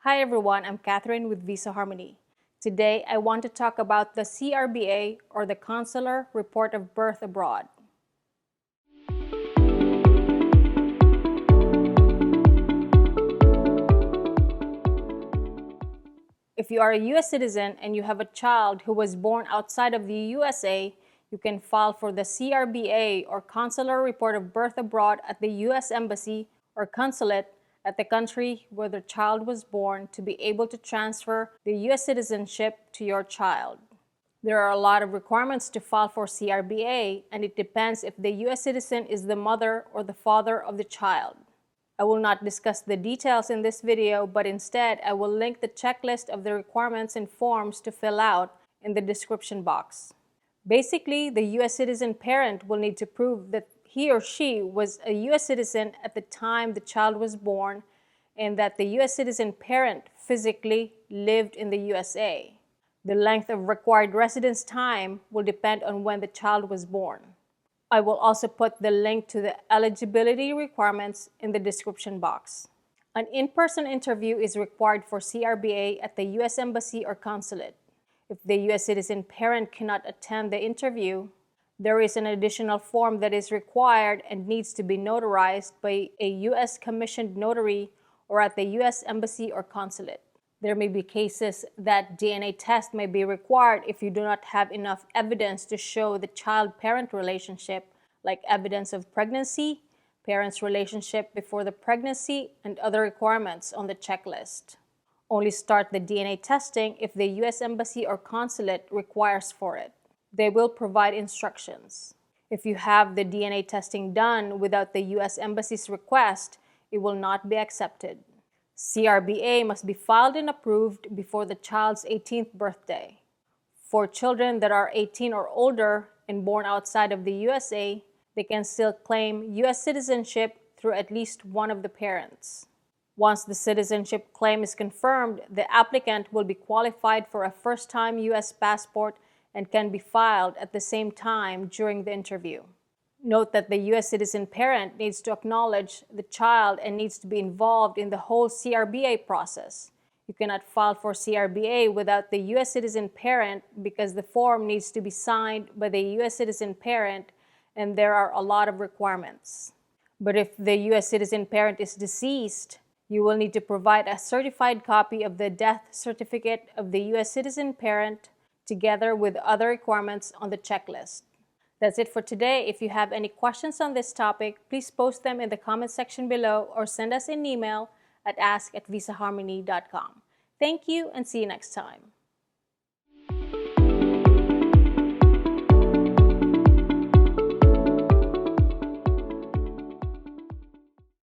Hi everyone, I'm Catherine with Visa Harmony. Today, I want to talk about the CRBA or the Consular Report of Birth Abroad. If you are a U.S. citizen and you have a child who was born outside of the USA, you can file for the CRBA or Consular Report of Birth Abroad at the U.S. Embassy or Consulate at the country where the child was born to be able to transfer the U.S. citizenship to your child. There are a lot of requirements to file for CRBA, and it depends if the U.S. citizen is the mother or the father of the child. I will not discuss the details in this video, but instead I will link the checklist of the requirements and forms to fill out in the description box. Basically, the U.S. citizen parent will need to prove that he or she was a U.S. citizen at the time the child was born and that the U.S. citizen parent physically lived in the USA. The length of required residence time will depend on when the child was born. I will also put the link to the eligibility requirements in the description box. An in-person interview is required for CRBA at the U.S. Embassy or Consulate. If the U.S. citizen parent cannot attend the interview, there is an additional form that is required and needs to be notarized by a U.S. commissioned notary or at the U.S. Embassy or Consulate. There may be cases that DNA test may be required if you do not have enough evidence to show the child-parent relationship, like evidence of pregnancy, parents' relationship before the pregnancy, and other requirements on the checklist. Only start the DNA testing if the U.S. Embassy or Consulate requires for it. They will provide instructions. If you have the DNA testing done without the U.S. Embassy's request, it will not be accepted. CRBA must be filed and approved before the child's 18th birthday. For children that are 18 or older and born outside of the USA, they can still claim U.S. citizenship through at least one of the parents. Once the citizenship claim is confirmed, the applicant will be qualified for a first-time U.S. passport and can be filed at the same time during the interview. Note that the U.S. citizen parent needs to acknowledge the child and needs to be involved in the whole CRBA process. You cannot file for CRBA without the U.S. citizen parent because the form needs to be signed by the U.S. citizen parent and there are a lot of requirements. But if the U.S. citizen parent is deceased, you will need to provide a certified copy of the death certificate of the U.S. citizen parent together with other requirements on the checklist. That's it for today. If you have any questions on this topic, please post them in the comment section below or send us an email at ask@visaharmony.com. Thank you and see you next time.